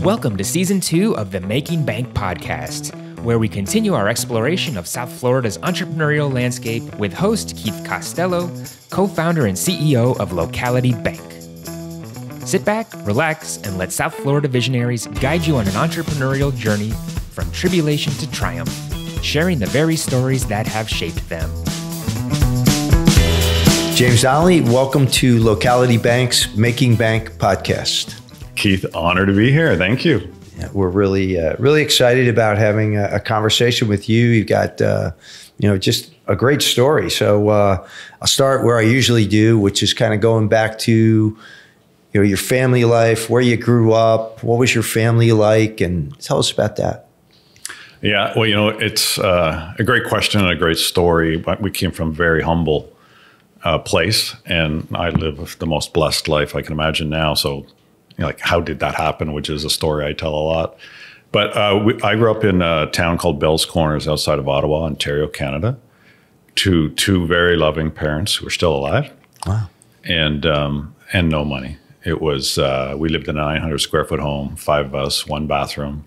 Welcome to Season 2 of the Making Bank podcast, where we continue our exploration of South Florida's entrepreneurial landscape with host Keith Costello, co-founder and CEO of Locality Bank. Sit back, relax, and let South Florida visionaries guide you on an entrepreneurial journey from tribulation to triumph, sharing the very stories that have shaped them. James Donnelly, welcome to Locality Bank's Making Bank podcast. Keith, honored to be here. Thank you. Yeah, we're really excited about having a conversation with you. You've got, just a great story. So I'll start where I usually do, which is kind of going back to, your family life, where you grew up, what was your family like, and tell us about that. Yeah, well, it's a great question and a great story. But we came from a very humble place, and I live the most blessed life I can imagine now. So, how did that happen? Which is a story I tell a lot. But I grew up in a town called Bell's Corners outside of Ottawa, Ontario, Canada, to two very loving parents who are still alive. Wow. And no money. It was, we lived in a 900 square foot home, 5 of us, 1 bathroom.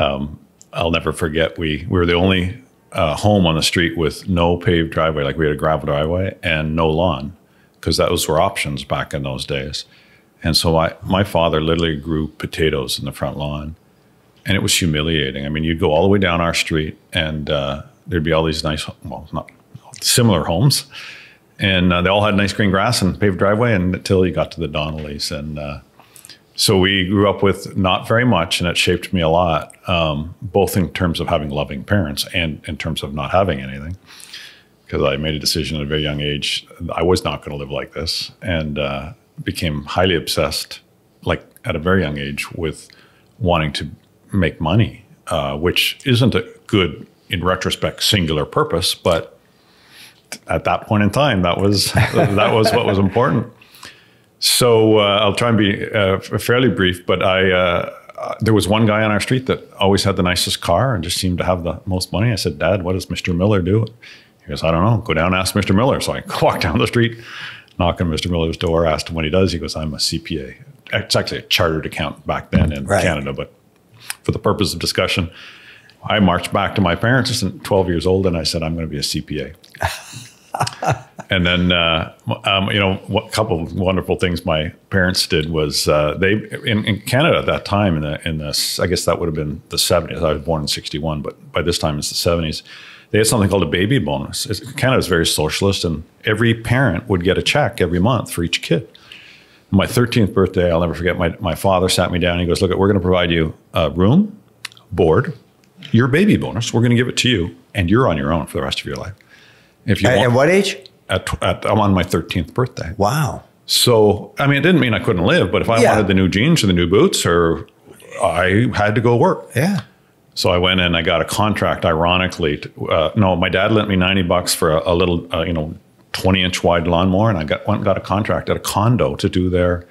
I'll never forget, we were the only home on the street with no paved driveway. Like, we had a gravel driveway and no lawn, because those were options back in those days. And so my father literally grew potatoes in the front lawn, and it was humiliating. I mean, you'd go all the way down our street, and there'd be all these nice, not similar homes, and they all had nice green grass and paved driveway, and until you got to the Donnellys. And so we grew up with not very much, and it shaped me a lot, both in terms of having loving parents and in terms of not having anything, because I made a decision at a very young age. I was not going to live like this, and became highly obsessed, like at a very young age, with wanting to make money, which isn't a good, in retrospect, singular purpose, but at that point in time, that was what was important. So I'll try and be fairly brief, but there was one guy on our street that always had the nicest car and just seemed to have the most money. I said, "Dad, what does Mr. Miller do?" He goes, "I don't know. Go down and ask Mr. Miller." So I walked down the street, knock on Mr. Miller's door, asked him what he does. He goes, "I'm a CPA. It's actually a chartered accountant back then in Canada, but for the purpose of discussion, I marched back to my parents, just 12 years old, and I said, "I'm going to be a CPA." And then, a couple of wonderful things my parents did was in Canada at that time, in the I guess that would have been the 70s. I was born in 61, but by this time it's the 70s. They had something called a baby bonus. Canada is very socialist, and every parent would get a check every month for each kid. My 13th birthday, I'll never forget, my father sat me down and he goes, "Look, we're going to provide you a room, board, your baby bonus. We're going to give it to you, and you're on your own for the rest of your life." If you At what age? I'm on my 13th birthday. Wow. So, I mean, it didn't mean I couldn't live, but if I wanted the new jeans or the new boots, or I had to go work. Yeah. So I went and I got a contract, ironically. My dad lent me $90 for a little, 20-inch wide lawnmower, and I went and got a contract at a condo to do their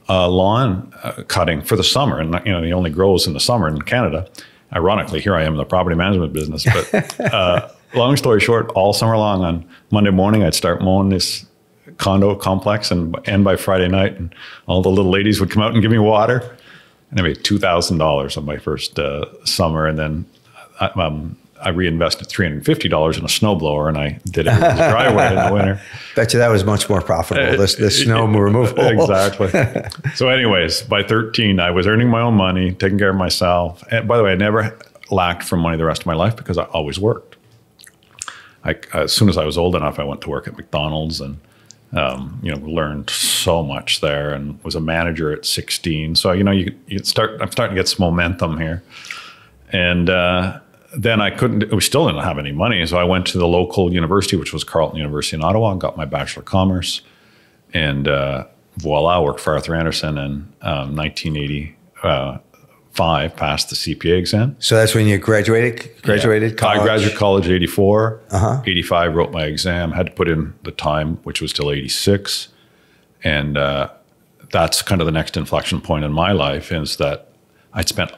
lawn cutting for the summer. And, it only grows in the summer in Canada. Ironically, here I am in the property management business. But long story short, all summer long on Monday morning, I'd start mowing this condo complex, and end by Friday night, and all the little ladies would come out and give me water. And I made $2,000 on my first summer, and then I reinvested $350 in a snowblower, and I did it with the driveway in the winter. Bet you that was much more profitable, the snow removal. Exactly. So anyways, by 13, I was earning my own money, taking care of myself. And by the way, I never lacked for money the rest of my life because I always worked. As soon as I was old enough, I went to work at McDonald's and learned so much there, and was a manager at 16. So, I'm starting to get some momentum here. And then we still didn't have any money. So I went to the local university, which was Carleton University in Ottawa, and got my Bachelor of Commerce. And voila, worked for Arthur Andersen in 1985, passed the CPA exam. So that's when you graduated college? I graduated college 84. 85, wrote my exam, had to put in the time, which was till 86. And that's kind of the next inflection point in my life, is that I'd spent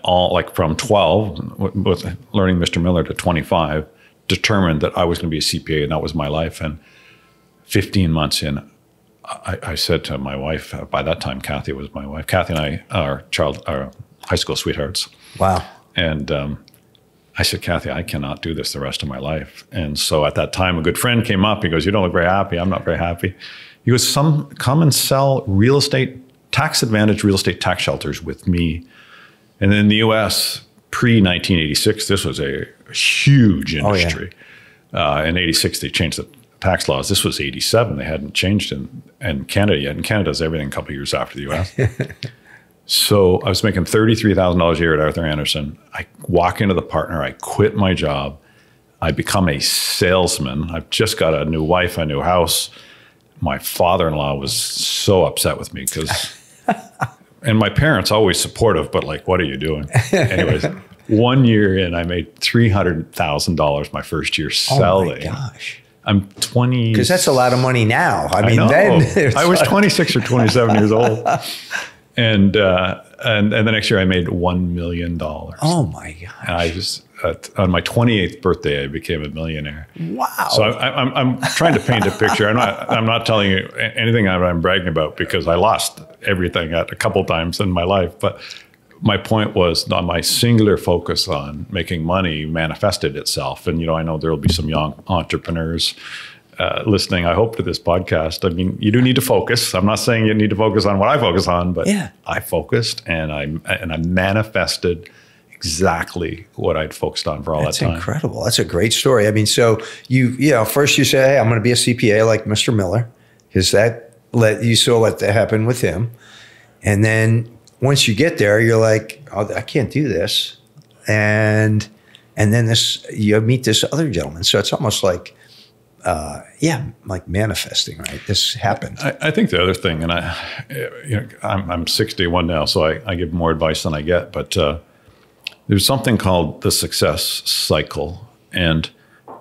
from 12 with learning Mr. Miller to 25, determined that I was going to be a CPA, and that was my life. And 15 months in, I said to my wife, by that time, Kathy was my wife. Kathy and I, our high school sweethearts. Wow. And I said, Kathy, I cannot do this the rest of my life. And so at that time, a good friend came up. He goes, you don't look very happy. I'm not very happy. He goes, come and sell real estate, tax advantage real estate tax shelters with me. And in the US, pre-1986, this was a huge industry. Oh, yeah. In 86, they changed the tax laws. This was 87. They hadn't changed in Canada yet. And Canada does everything a couple of years after the US. So I was making $33,000 a year at Arthur Andersen. I walk into the partner. I quit my job. I become a salesman. I've just got a new wife, a new house. My father-in-law was so upset with me because, and my parents always supportive, but like, what are you doing? Anyways, 1 year in, I made $300,000 my first year selling. Oh my gosh. I'm 20. Because that's a lot of money now. I mean, then I was 26 or 27 years old. And the next year I made $1 million. Oh my gosh. And I just, on my 28th birthday, I became a millionaire. Wow. So I'm trying to paint a picture. I'm not telling you anything I'm bragging about because I lost everything a couple times in my life. But my point was my singular focus on making money manifested itself. And, I know there will be some young entrepreneurs listening, I hope, to this podcast. I mean, you do need to focus. I'm not saying you need to focus on what I focus on, but yeah. I focused and I manifested exactly what I'd focused on for all that time. That's incredible. That's a great story. I mean, so first you say, hey, I'm going to be a CPA like Mr. Miller, because you saw what happened with him. And then once you get there, you're like, oh, I can't do this. And then you meet this other gentleman. So it's almost like, like manifesting, right? This happened. I think the other thing, and I'm 61 now, so I give more advice than I get, but there's something called the success cycle, and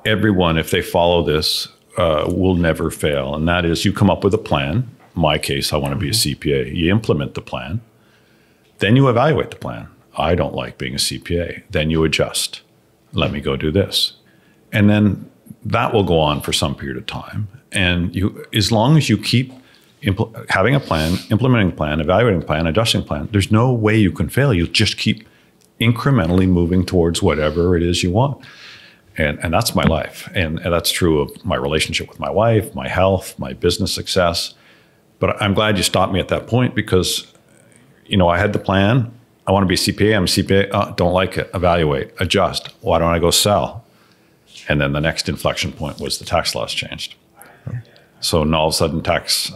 everyone, if they follow this, will never fail. And that is, you come up with a plan. In my case, I want to be a CPA. You implement the plan. Then you evaluate the plan. I don't like being a CPA. Then you adjust. Let me go do this. And then that will go on for some period of time. And as long as you keep having a plan, implementing a plan, evaluating a plan, adjusting a plan, there's no way you can fail. You'll just keep incrementally moving towards whatever it is you want. And that's my life. And that's true of my relationship with my wife, my health, my business success. But I'm glad you stopped me at that point because, I had the plan. I want to be a CPA. I'm a CPA. Don't like it. Evaluate. Adjust. Why don't I go sell? And then the next inflection point was the tax laws changed. So all of a sudden tax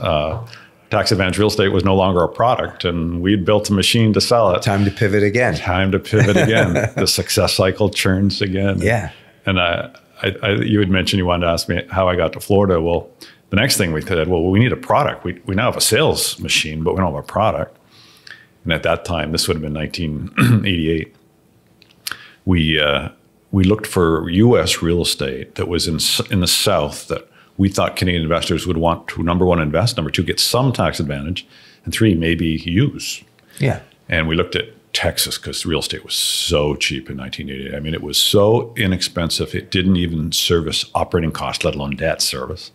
advantage real estate was no longer a product, and we'd built a machine to sell it. Time to pivot again. The success cycle churns again. Yeah. And you had mentioned you wanted to ask me how I got to Florida. Well, the next thing we said, we need a product. We now have a sales machine, but we don't have a product. And at that time, this would have been 1988, we looked for U.S. real estate that was in the South that we thought Canadian investors would want to, number one, invest, number two, get some tax advantage, and three, maybe use. Yeah. And we looked at Texas because real estate was so cheap in 1988. I mean, it was so inexpensive. It didn't even service operating costs, let alone debt service.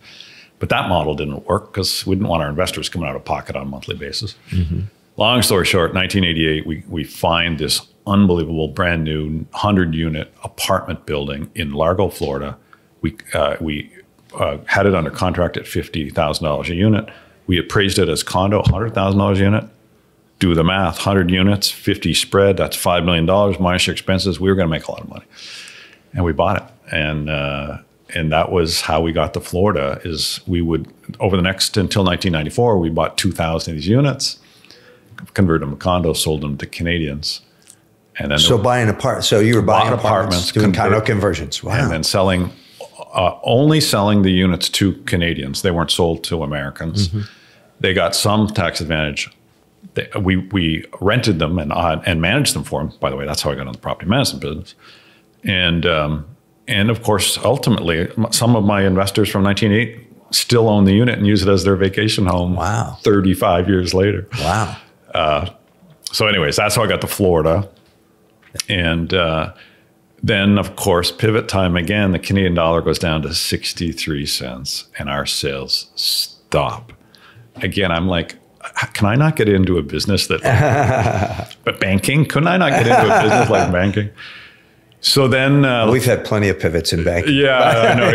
But that model didn't work because we didn't want our investors coming out of pocket on a monthly basis. Mm-hmm. Long story short, 1988, we find this unbelievable brand new 100-unit apartment building in Largo, Florida. We had it under contract at $50,000 a unit. We appraised it as condo, $100,000 a unit. Do the math, 100 units, 50 spread, that's $5 million minus your expenses. We were going to make a lot of money. And we bought it. And that was how we got to Florida, is we would, over the next, until 1994, we bought 2,000 of these units, converted them to condos, sold them to Canadians. And then so you were buying apartments, doing condo conversions. Wow. And then only selling the units to Canadians. They weren't sold to Americans. Mm-hmm. They got some tax advantage. We rented them and managed them for them. By the way, that's how I got into the property management business. And of course, ultimately, some of my investors from 1988 still own the unit and use it as their vacation home. Wow. 35 years later. Wow. So anyways, that's how I got to Florida. And then, of course, pivot time again, the Canadian dollar goes down to 63 cents and our sales stop. Again, I'm like, can I not get into a business that, but banking? Couldn't I not get into a business like banking? So then we've had plenty of pivots in banking. Yeah, I know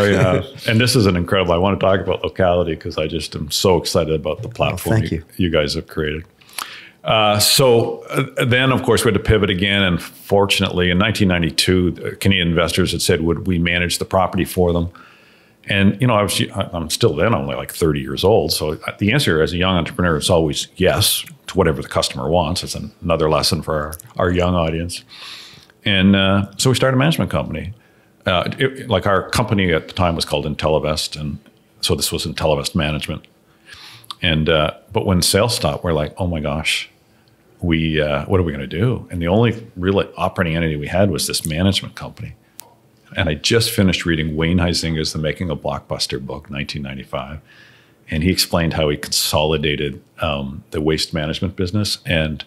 you have. And this is an incredible, I want to talk about Locality because I just am so excited about the platform you guys have created. So then, of course, we had to pivot again. And fortunately, in 1992, Canadian investors had said, would we manage the property for them? And, you know, I'm still then only like 30 years old. So the answer as a young entrepreneur is always yes to whatever the customer wants. It's another lesson for our young audience. And so we started a management company. Like our company at the time was called Intellivest. And so this was Intellivest Management. And but when sales stopped, we're like, oh my gosh, what are we going to do? And the only real operating entity we had was this management company. And I just finished reading Wayne Huizinga's The Making of Blockbuster book, 1995. And he explained how he consolidated the waste management business. And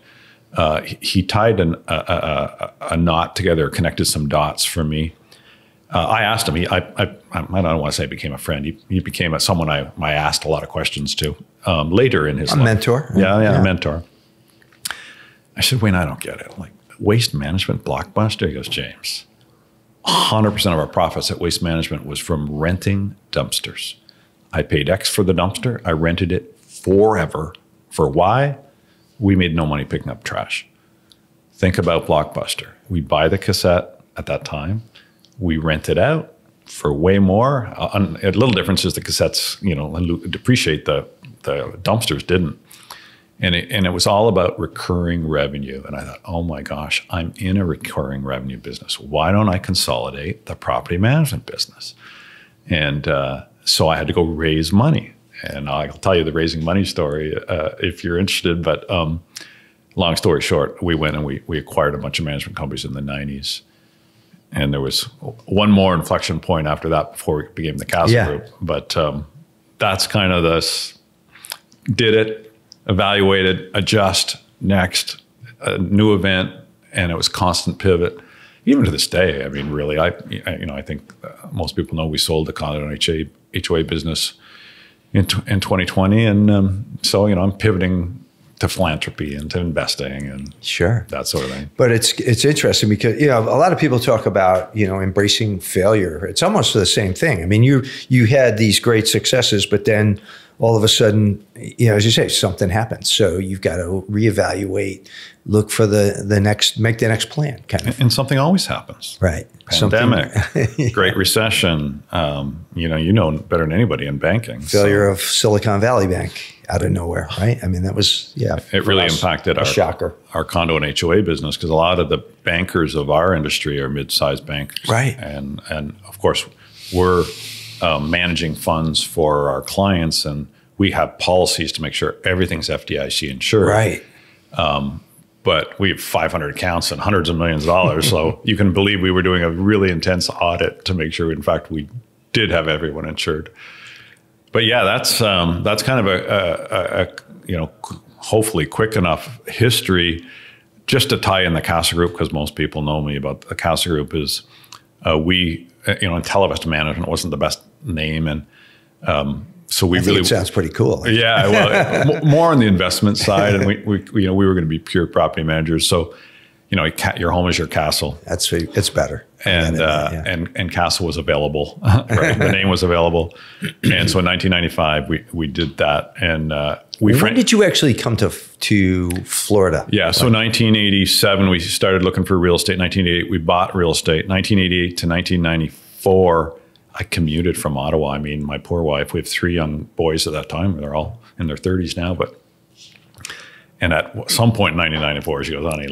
he tied a knot together, connected some dots for me. I asked him, I don't want to say became a friend. He became someone I asked a lot of questions to later in his life. Mentor. Yeah, a mentor. I said, Wayne, I don't get it. Like waste management, Blockbuster? He goes, James, 100% of our profits at Waste Management was from renting dumpsters. I paid X for the dumpster. I rented it forever. For why? We made no money picking up trash. Think about Blockbuster. We buy the cassette at that time. We rent it out for way more. A little difference is the cassettes, depreciate. The dumpsters didn't. And it was all about recurring revenue. And I thought, oh my gosh, I'm in a recurring revenue business. Why don't I consolidate the property management business? And so I had to go raise money. And I'll tell you the raising money story if you're interested. But long story short, we went and we acquired a bunch of management companies in the 90s. And there was one more inflection point after that before we became the Castle Group. But that's kind of this, did it, evaluated, adjust, next, a new event, and it was constant pivot. Even to this day, I mean, really, I think most people know we sold the condo and HOA business in 2020. And so, I'm pivoting to philanthropy and to investing and that sort of thing. But it's interesting because, a lot of people talk about, embracing failure. It's almost the same thing. I mean, you had these great successes, but then all of a sudden, as you say, something happens. So you've got to reevaluate, look for make the next plan kind of. And something always happens. Right. Pandemic, Great Recession, you know better than anybody in banking. Failure of Silicon Valley Bank out of nowhere, right? I mean, that was, It really impacted our condo and HOA business because a lot of the bankers of our industry are mid-sized bankers. Right. And of course, we're managing funds for our clients, and we have policies to make sure everything's FDIC insured. Right. But we have 500 accounts and hundreds of millions of dollars. So you can believe we were doing a really intense audit to make sure, in fact, we did have everyone insured. But yeah, that's kind of a hopefully quick enough history just to tie in the Castle Group, because most people know me about the Castle Group is Intellivest Management wasn't the best name. And so I think it sounds pretty cool. Yeah, well, more on the investment side. And we were going to be pure property managers. So, your home is your castle. It's better. And Castle was available, right? The name was available. And so in 1995, we did that. And when did you actually come to Florida? Yeah, so 1987, we started looking for real estate. 1988, we bought real estate. 1988 to 1994, I commuted from Ottawa. I mean, my poor wife, we have 3 young boys at that time. They're all in their 30s now, and at some point in 1994, she goes, honey,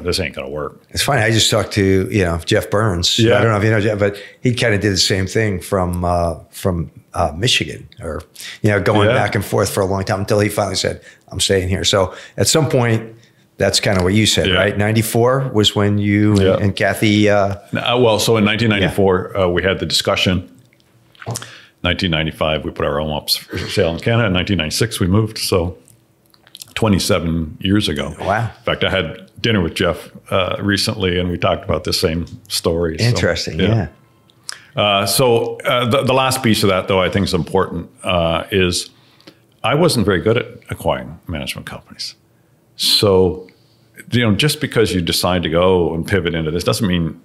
this ain't going to work. It's funny. I just talked to, Jeff Burns. Yeah. I don't know if you know Jeff, but he kind of did the same thing from Michigan or, going back and forth for a long time until he finally said, I'm staying here. So at some point, that's kind of what you said, right? 94 was when you and Kathy. So in 1994, we had the discussion. 1995, we put our home up for sale in Canada. In 1996, we moved. So 27 years ago. Wow. In fact, I had dinner with Jeff recently, and we talked about the same story. Interesting, yeah. So the last piece of that, though, I think is important, is I wasn't very good at acquiring management companies. So, just because you decide to go and pivot into this doesn't mean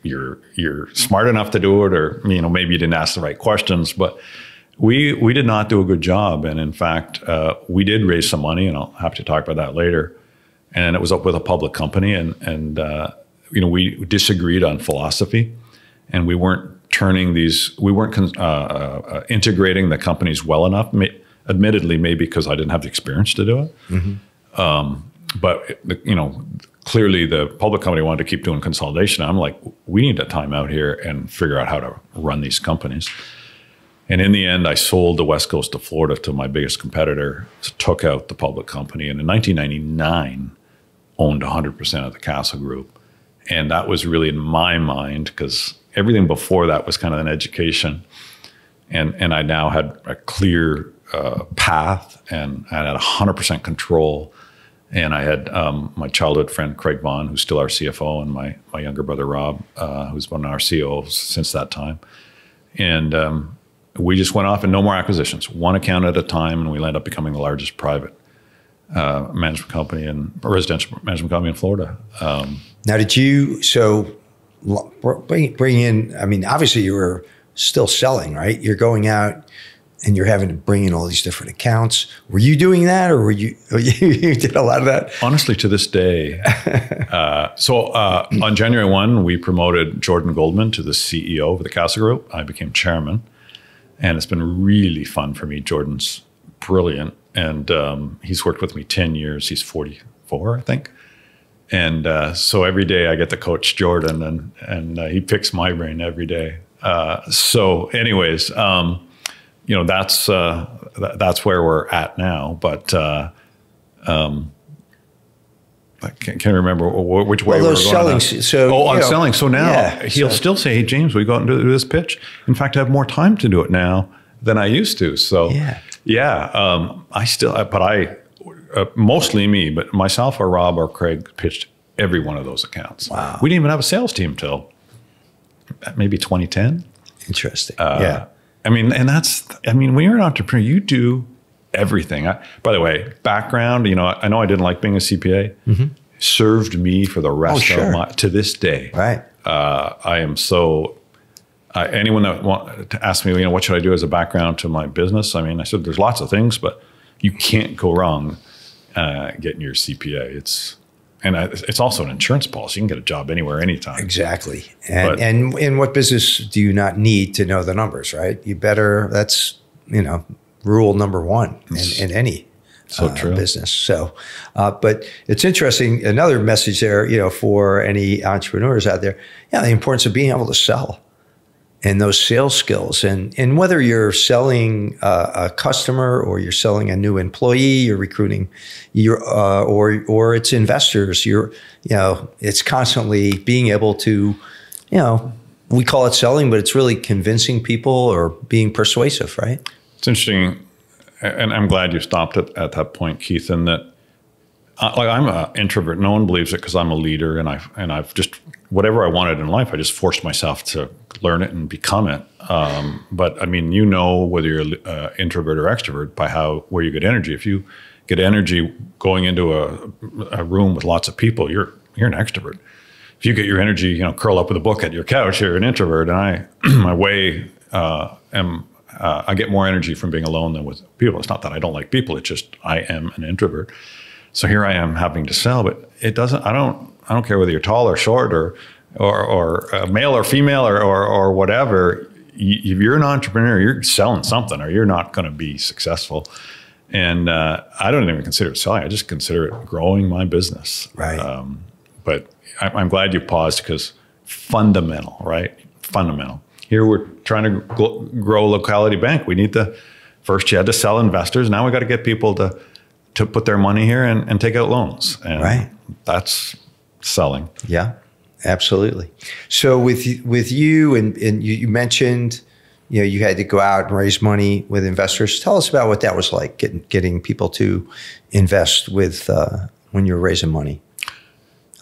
you're smart enough to do it, or maybe you didn't ask the right questions. But we did not do a good job, and in fact, we did raise some money, and I'll have to talk about that later. And it was up with a public company, and we disagreed on philosophy, and we weren't integrating the companies well enough. Admittedly, maybe because I didn't have the experience to do it. Mm-hmm. But clearly the public company wanted to keep doing consolidation. I'm like, we need a time out here and figure out how to run these companies. And in the end, I sold the West Coast of Florida to my biggest competitor, took out the public company, and in 1999 owned 100% of the Castle Group. And that was really in my mind, because everything before that was kind of an education. And I now had a clear path, and I had 100% control. And I had my childhood friend, Craig Vaughn, who's still our CFO, and my younger brother, Rob, who's been our CEO since that time. And we just went off and no more acquisitions, one account at a time, and we ended up becoming the largest private management company and residential management company in Florida. Now, did you, bring in, I mean, obviously you were still selling, right? You're going out and you're having to bring in all these different accounts. Were you doing that, or you did a lot of that? Honestly, to this day. On January 1, we promoted Jordan Goldman to the CEO of the Castle Group. I became chairman, and it's been really fun for me. Jordan's brilliant, and he's worked with me 10 years. He's 44, I think. And so every day I get to coach Jordan, and he picks my brain every day. That's where we're at now. But I can't remember which way we were going. Selling. So now he'll still say, "Hey, James, we go out and do this pitch." In fact, I have more time to do it now than I used to. So I still, but mostly me, but myself or Rob or Craig pitched every one of those accounts. Wow. We didn't even have a sales team till maybe 2010. Interesting. When you're an entrepreneur, you do everything. By the way, background, I know I didn't like being a CPA, served me for the rest of to this day. Right. I am so, anyone that want to ask me, what should I do as a background to my business? I said, there's lots of things, but you can't go wrong getting your CPA. It's also an insurance policy. You can get a job anywhere, anytime. Exactly. And in what business do you not need to know the numbers, right? That's, rule number one in any business. So, but it's interesting. Another message there, for any entrepreneurs out there, the importance of being able to sell and those sales skills. And whether you're selling a customer or you're selling a new employee, you're recruiting, or it's investors, it's constantly being able to, we call it selling, but it's really convincing people or being persuasive, right? It's interesting. And I'm glad you stopped at that point, Keith, in that I'm an introvert. No one believes it because I'm a leader, and I've just, whatever I wanted in life, I just forced myself to learn it and become it. But whether you're introvert or extrovert by where you get energy. If you get energy going into a room with lots of people, you're an extrovert. If you get your energy, curl up with a book at your couch, you're an introvert. And I get more energy from being alone than with people. It's not that I don't like people. It's just I am an introvert. So here I am having to sell, but it doesn't. I don't care whether you're tall or short or male or female or whatever. If you're an entrepreneur, you're selling something, or you're not going to be successful. And I don't even consider it selling. I just consider it growing my business. Right. But I'm glad you paused, because fundamental, right? Fundamental. Here we're trying to grow Locality Bank. You had to sell investors. Now we got to get people to put their money here and take out loans. And that's selling. Yeah, absolutely. So with you, and you mentioned, you had to go out and raise money with investors. Tell us about what that was like, getting people to invest with when you're raising money.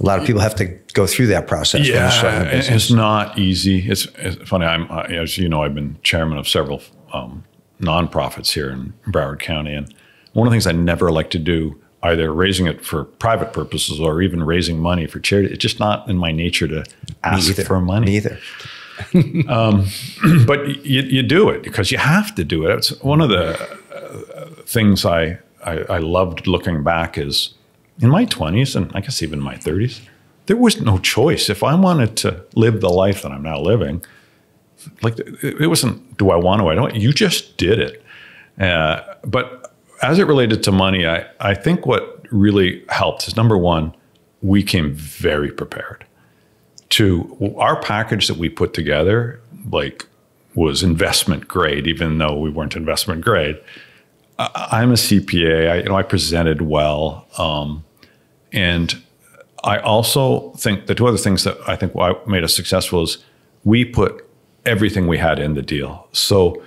A lot of people have to go through that process. Yeah, it's not easy. It's funny. As you know, I've been chairman of several nonprofits here in Broward County, and One of the things I never like to do, either raising it for private purposes or even raising money for charity, it's just not in my nature to ask for money. Neither. But you do it because you have to do it. It's one of the things I loved looking back is in my 20s and I guess even my 30s, there was no choice. If I wanted to live the life that I'm now living, like it wasn't, do I want to, I don't, you just did it. But as it related to money, I think what really helped is, number one, we came very prepared. To our package that we put together, like, was investment grade, even though we weren't investment grade. I'm a CPA. I presented well, and I also think the two other things that I think made us successful is we put everything we had in the deal. So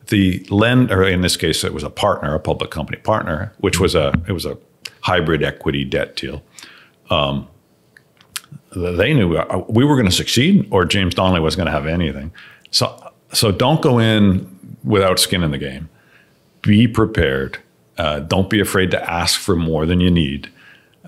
the lender, in this case, it was a partner, a public company partner, which was it was a hybrid equity debt deal. They knew we were going to succeed, or James Donnelly was going to have anything. So don't go in without skin in the game. Be prepared. Don't be afraid to ask for more than you need.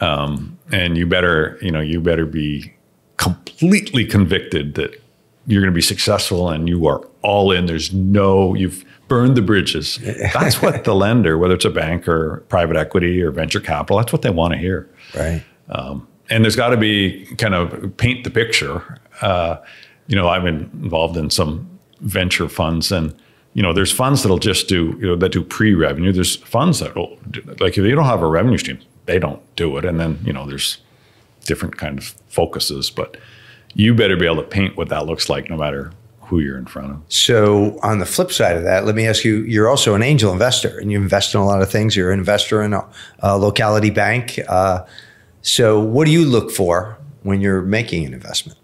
And you better be completely convicted that you're going to be successful and you are all in. You've burned the bridges. That's what the lender, whether it's a bank or private equity or venture capital, that's what they want to hear. Right. And there's got to be kind of paint the picture. I'm involved in some venture funds, and there's funds that'll just do that do pre-revenue. There's funds that'll, like, if you don't have a revenue stream, they don't do it. And then there's different kind of focuses, but you better be able to paint what that looks like, no matter who you're in front of. So on the flip side of that, let me ask you, you're also an angel investor, and you invest in a lot of things. You're an investor in a locality bank. So what do you look for when you're making an investment?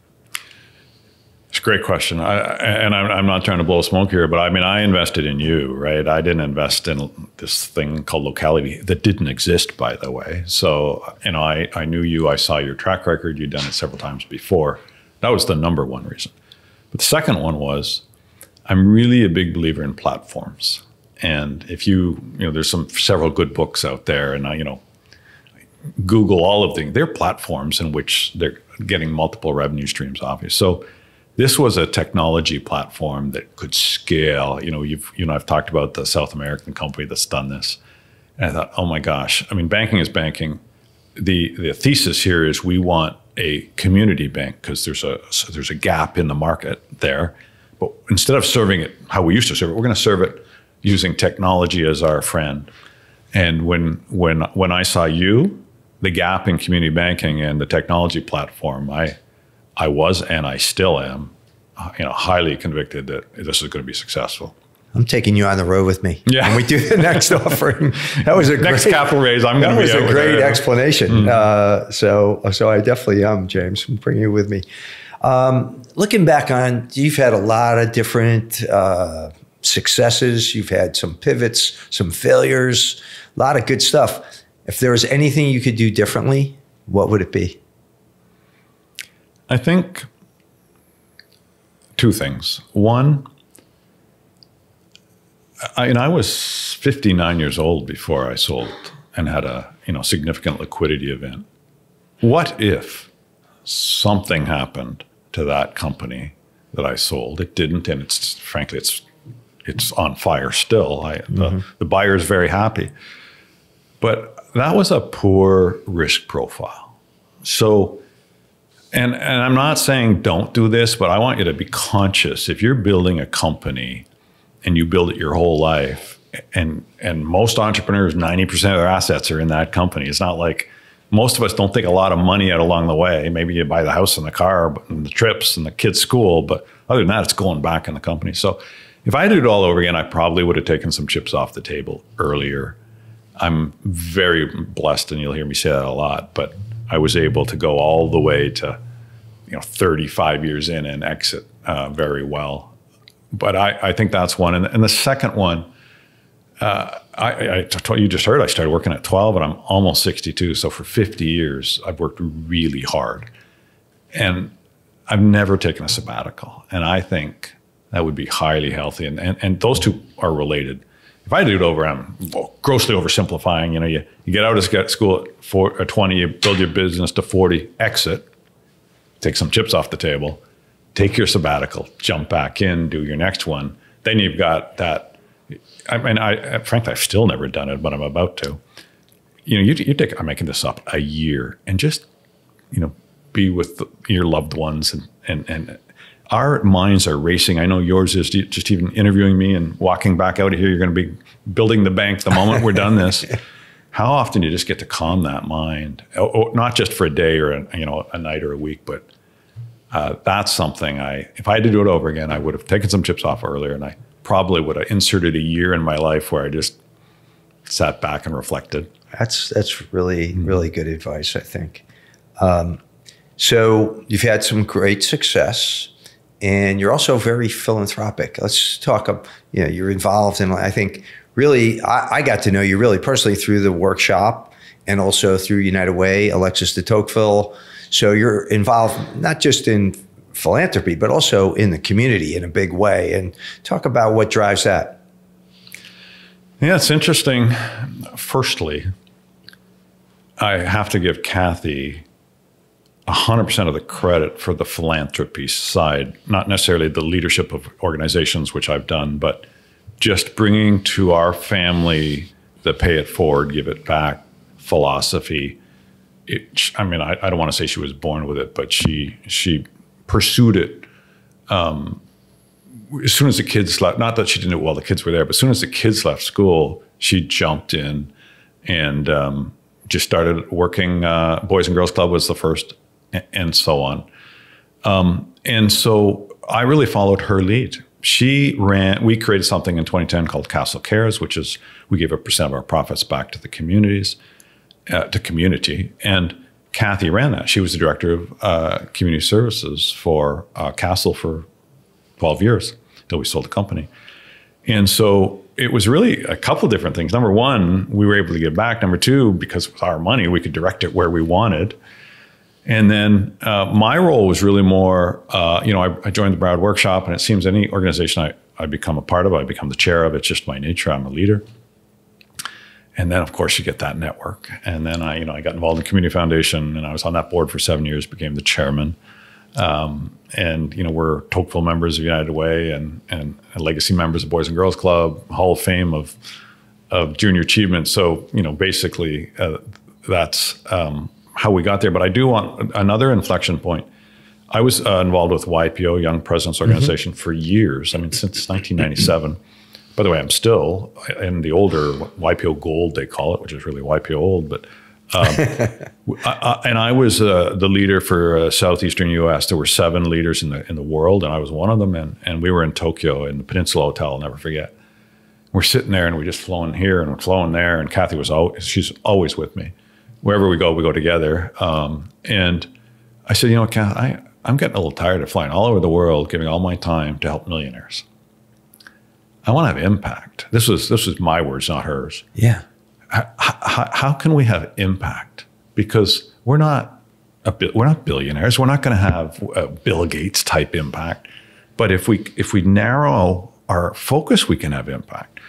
It's a great question. I'm not trying to blow smoke here, but I invested in you, right? I didn't invest in this thing called locality that didn't exist, by the way. So, I knew you, I saw your track record. You'd done it several times before. That was the number one reason. But the second one was, I'm really a big believer in platforms. And if there's several good books out there, and Google all of them. They're platforms in which they're getting multiple revenue streams off you. So this was a technology platform that could scale. I've talked about the South American company that's done this. And I thought, oh my gosh, banking is banking. The thesis here is we want a community bank because there's a gap in the market there. But instead of serving it how we used to serve it, we're going to serve it using technology as our friend. And when I saw you, the gap in community banking and the technology platform, I was, and I still am, highly convicted that this is going to be successful. I'm taking you on the road with me. Yeah. When we do the next offering. That was a next capital raise. I'm going to be out. That was a great explanation. So I definitely am, James. I'm bringing you with me. Looking back on, you've had a lot of different successes. You've had some pivots, some failures, a lot of good stuff. If there was anything you could do differently, what would it be? I think two things. One, I was 59 years old before I sold and had a significant liquidity event. What if something happened to that company that I sold? It didn't, and frankly it's on fire still. The buyer is very happy, but that was a poor risk profile. So, and I'm not saying don't do this, but I want you to be conscious. If you're building a company and you build it your whole life, and most entrepreneurs, 90% of their assets are in that company. It's not like, most of us don't take a lot of money out along the way. Maybe you buy the house and the car and the trips and the kids' school, but other than that, it's going back in the company. So if I did it all over again, I probably would have taken some chips off the table earlier. I'm very blessed, and you'll hear me say that a lot, but I was able to go all the way to 35 years in and exit very well. But I think that's one. And the second one, you just heard I started working at 12 and I'm almost 62. So for 50 years, I've worked really hard. And I've never taken a sabbatical. And I think that would be highly healthy. And those two are related. if I do it over, I'm grossly oversimplifying. You get out of school at 20, you build your business to 40, exit, take some chips off the table, take your sabbatical, jump back in, do your next one. Then you've got that. I mean, frankly, I've still never done it, but I'm about to. You take, I'm making this up, a year and just, be with your loved ones and our minds are racing. I know yours is just even interviewing me and walking back out of here. You're going to be building the bank the moment we're done this. How often do you just get to calm that mind? Not just for a day or a night or a week, but that's something if I had to do it over again, I would have taken some chips off earlier, and I probably would have inserted a year in my life where I just sat back and reflected. That's really, really good advice, I think. So you've had some great success. And you're also very philanthropic. Let's talk, you're involved in, I think, really, I got to know you really personally through the workshop and also through United Way, Alexis de Tocqueville. So you're involved not just in philanthropy, but also in the community in a big way. And talk about what drives that. Yeah, it's interesting. Firstly, I have to give Kathy 100% of the credit for the philanthropy side, not necessarily the leadership of organizations, which I've done, but just bringing to our family the pay it forward, give it back philosophy. I don't want to say she was born with it, but she pursued it. As soon as the kids left, not that she didn't do it while the kids were there, but as soon as the kids left school, she jumped in and just started working. Boys and Girls Club was the first, and so on. And so I really followed her lead. We created something in 2010 called Castle Cares, which is we gave 1% of our profits back to the community. And Kathy ran that. She was the director of community services for Castle for 12 years until we sold the company. And so it was really a couple of different things. Number one, we were able to give back. Number two, because with our money, we could direct it where we wanted. And then my role was really more, I joined the Broward Workshop, and it seems any organization I become a part of, I become the chair of. It's just my nature. I'm a leader. And then, of course, you get that network. And then I got involved in the Community Foundation, and I was on that board for 7 years, became the chairman. We're Tocqueville members of United Way and legacy members of Boys and Girls Club, Hall of Fame of junior achievement. So, basically that's how we got there. But I do want another inflection point. I was involved with YPO, Young Presidents Organization, for years. Since 1997. By the way, I'm still in the older YPO Gold, they call it, which is really YPO Old. But and I was the leader for Southeastern U.S. There were 7 leaders in the world, and I was one of them. And we were in Tokyo in the Peninsula Hotel. I'll never forget. We're sitting there, and we just flown here and we're flowing there. And Kathy she's always with me. Wherever we go together. And I said, Kath, I'm getting a little tired of flying all over the world, giving all my time to help millionaires. I want to have impact. This was my words, not hers. Yeah. How can we have impact? Because we're not billionaires. We're not going to have a Bill Gates type impact. But if we narrow our focus, we can have impact.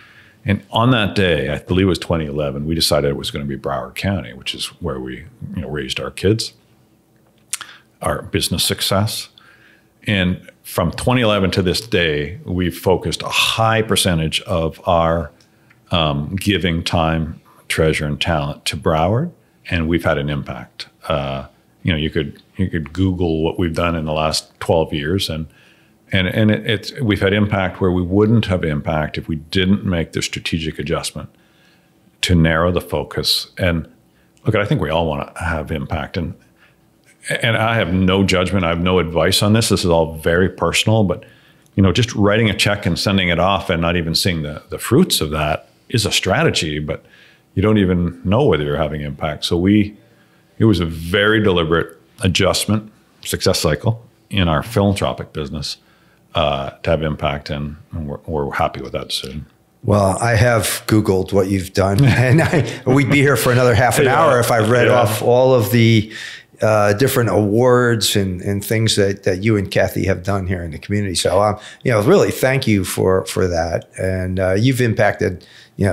And on that day, I believe it was 2011, we decided it was going to be Broward County, which is where we raised our kids, our business success. And from 2011 to this day, we've focused a high percentage of our giving time, treasure, and talent to Broward, and we've had an impact. You could Google what we've done in the last 12 years, and we've had impact where we wouldn't have impact if we didn't make the strategic adjustment to narrow the focus. And look, I think we all want to have impact, and I have no judgment. I have no advice on this. This is all very personal, but just writing a check and sending it off and not even seeing the fruits of that is a strategy, but you don't even know whether you're having impact. So it was a very deliberate adjustment, success cycle in our philanthropic business to have impact, and we're happy with that decision. Well, I have Googled what you've done, and we'd be here for another half an hour if I read off all of the different awards and things that you and Kathy have done here in the community. So, really thank you for that. And you've impacted,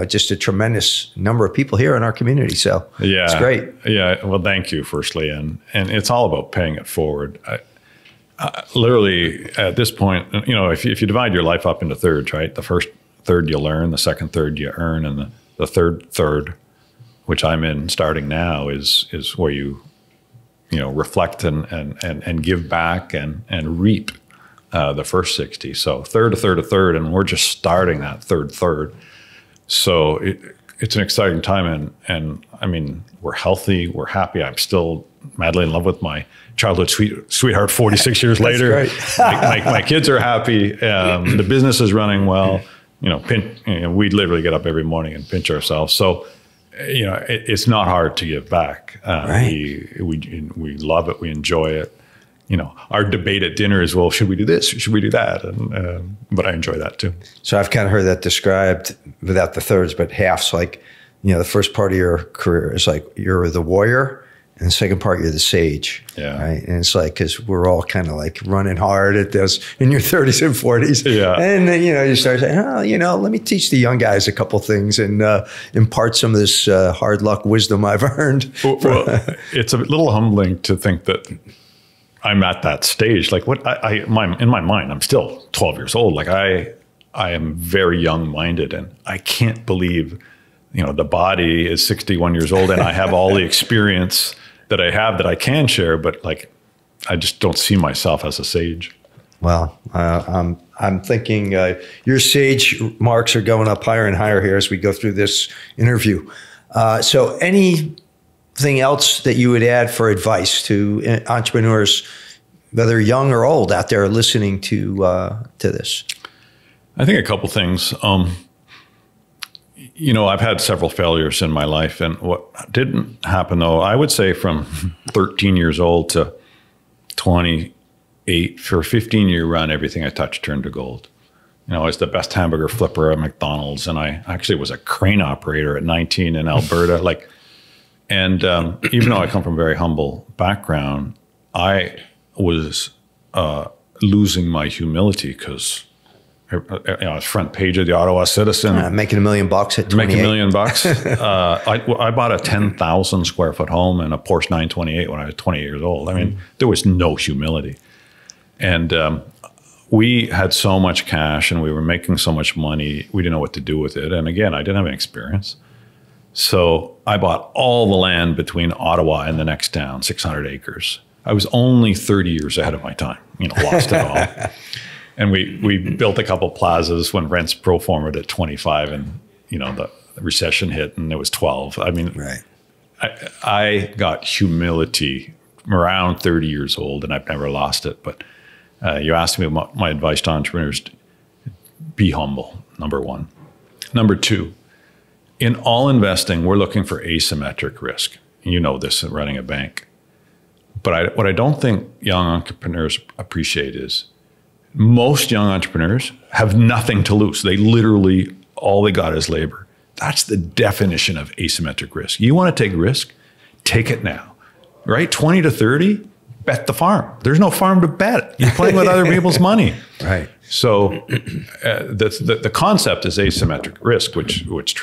just a tremendous number of people here in our community. So it's great. Yeah. Well, thank you, firstly. And it's all about paying it forward. Literally at this point, if you divide your life up into thirds, right? The first third you learn, the second third you earn, and the third, which I'm in starting now, is where you reflect and give back and reap the first 60. So a third, and we're just starting that third. So it's an exciting time, and I mean, we're healthy, we're happy. I'm still madly in love with my childhood sweetheart 46 years later. my kids are happy. The business is running well. We literally get up every morning and pinch ourselves. So, it's not hard to give back. We love it. We enjoy it. Our debate at dinner is, well, should we do this? Should we do that? But I enjoy that too. So I've kind of heard that described without the thirds, but halves. Like, the first part of your career is like you're the warrior, and the second part you're the sage. Yeah. Right. And it's like, because we're all kind of like running hard at this in your 30s and 40s. Yeah. And then you start saying, let me teach the young guys a couple things and impart some of this hard luck wisdom I've earned. Well, it's a little humbling to think that I'm at that stage. Like in my mind, I'm still 12 years old. Like I am very young-minded, and I can't believe, the body is 61 years old, and I have all the experience that I have that I can share, but like, I just don't see myself as a sage. Well, I'm thinking your sage marks are going up higher and higher here as we go through this interview. So anything else that you would add for advice to entrepreneurs, whether young or old, out there listening to this? I think a couple things. I've had several failures in my life, and what didn't happen though, I would say from 13 years old to 28, for a 15-year run, everything I touched turned to gold. I was the best hamburger flipper at McDonald's, and I actually was a crane operator at 19 in Alberta. Even though I come from a very humble background, I was losing my humility because front page of the Ottawa Citizen. Making $1 million at 28. Making $1 million. I bought a 10,000 square foot home and a Porsche 928 when I was 28 years old. I mean, there was no humility. And we had so much cash and we were making so much money, we didn't know what to do with it. And again, I didn't have any experience. So I bought all the land between Ottawa and the next town, 600 acres. I was only 30 years ahead of my time, lost it all. And we built a couple plazas when rents pro forma at 25, and the recession hit and it was 12. I mean, right. I got humility around 30 years old, and I've never lost it. But you asked me about my advice to entrepreneurs: be humble. Number one. Number two, in all investing, we're looking for asymmetric risk. You know this in running a bank. But what I don't think young entrepreneurs appreciate is most young entrepreneurs have nothing to lose. They literally, all they got is labor. That's the definition of asymmetric risk. You want to take risk? Take it now, right? 20 to 30, bet the farm. There's no farm to bet. You're playing with other people's money. Right. So the concept is asymmetric risk, which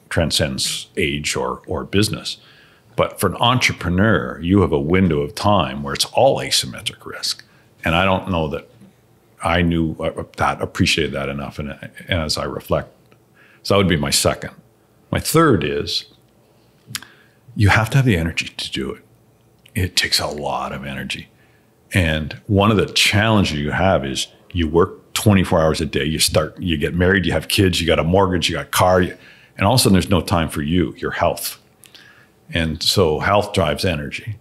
transcends age or business. But for an entrepreneur, you have a window of time where it's all asymmetric risk. And I don't know that I knew that, appreciated that enough. And as I reflect, so that would be my second. My third is you have to have the energy to do it. It takes a lot of energy. And one of the challenges you have is you work 24 hours a day. You get married, you have kids, you got a mortgage, you got a car, and all of a sudden there's no time for your health. And so health drives energy.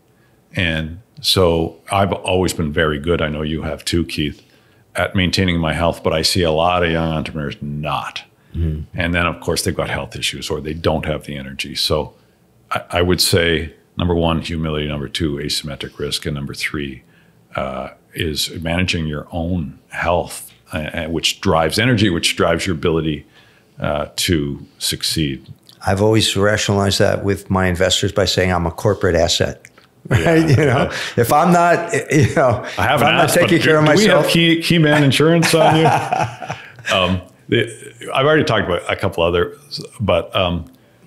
And so I've always been very good, I know you have too, Keith, at maintaining my health, but I see a lot of young entrepreneurs not. Mm-hmm. And then of course they've got health issues or they don't have the energy. So I would say, number one, humility. Number two, asymmetric risk. And number three is managing your own health, which drives energy, which drives your ability to succeed. I've always rationalized that with my investors by saying I'm a corporate asset. right? If I'm not, if I'm not taking care of myself. Do we have key man insurance on you? I've already talked about a couple others, but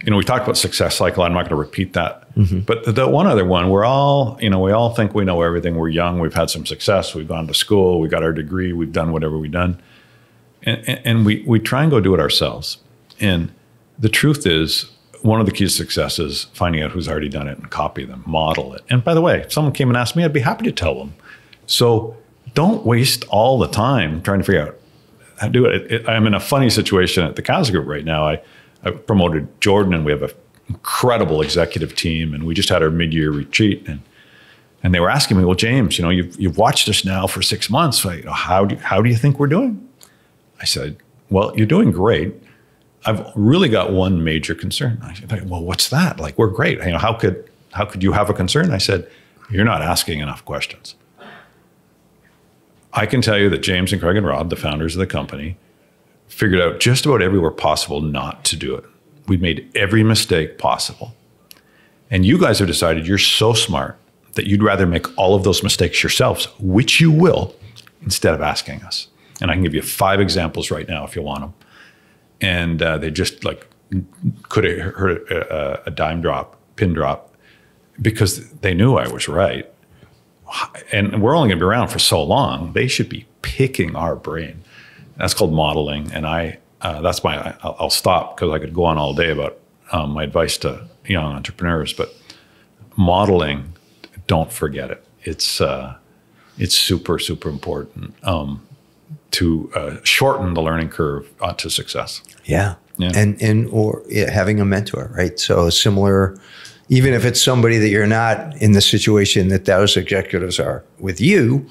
we talked about success cycle. I'm not going to repeat that. But the one other one, we all think we know everything. We're young. We've had some success. We've gone to school. We got our degree. We've done whatever we've done. And we try and go do it ourselves. And the truth is, one of the keys to success is finding out who's already done it and copy them, model it. And by the way, if someone came and asked me, I'd be happy to tell them. So don't waste all the time trying to figure out how to do it. I'm in a funny situation at the Casa Group right now. I promoted Jordan, and we have an incredible executive team, and we just had our mid-year retreat. And they were asking me, well, James, you've watched us now for 6 months. How do you think we're doing? I said, well, you're doing great. I've really got one major concern. I said, well, what's that? Like, we're great. How could you have a concern? I said, you're not asking enough questions. I can tell you that James and Craig and Rob, the founders of the company, figured out just about everywhere possible not to do it. We made every mistake possible. And you guys have decided you're so smart that you'd rather make all of those mistakes yourselves, which you will, instead of asking us. And I can give you 5 examples right now if you want them. And they just could have heard a pin drop, because they knew I was right. And we're only going to be around for so long. They should be picking our brain. That's called modeling. And I'll stop, because I could go on all day about my advice to young entrepreneurs. But modeling, don't forget it. It's super, super important to shorten the learning curve to success. Yeah. Or having a mentor, right? So similar, even if it's somebody that you're not in the situation that those executives are with you,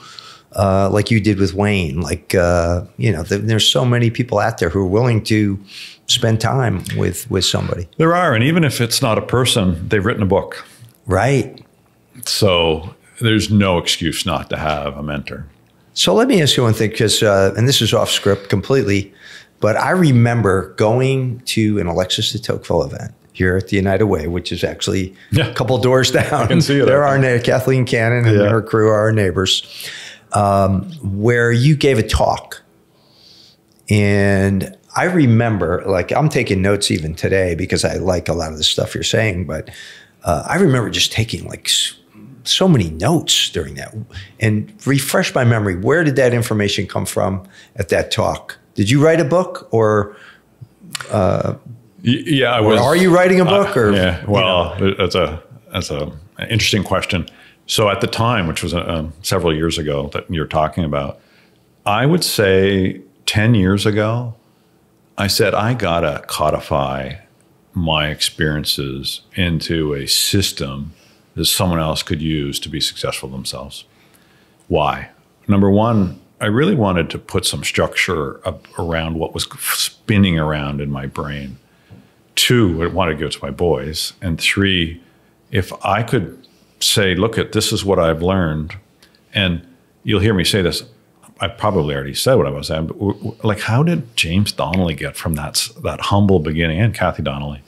like you did with Wayne, there's so many people out there who are willing to spend time with somebody. There are, and even if it's not a person, they've written a book. Right. So there's no excuse not to have a mentor. So let me ask you one thing, because, and this is off script completely, but I remember going to an Alexis de Tocqueville event here at the United Way, which is actually a couple doors down. I can see it. There are Kathleen Cannon and her crew are our neighbors, where you gave a talk. And I remember, I'm taking notes even today because I like a lot of the stuff you're saying, but I remember just taking so many notes during that, and refresh my memory. Where did that information come from at that talk? Did you write a book, or? Yeah, I was. Are you writing a book, or? Yeah, well, that's an interesting question. So at the time, which was several years ago that you're talking about, I would say 10 years ago, I said, I gotta codify my experiences into a system that someone else could use to be successful themselves. Why? Number one, I really wanted to put some structure around what was spinning around in my brain. 2, I wanted to give it to my boys. And 3, if I could say, look, this is what I've learned, and you'll hear me say this, I probably already said what I was saying, but how did James Donnelly get from that humble beginning, and Kathy Donnelly?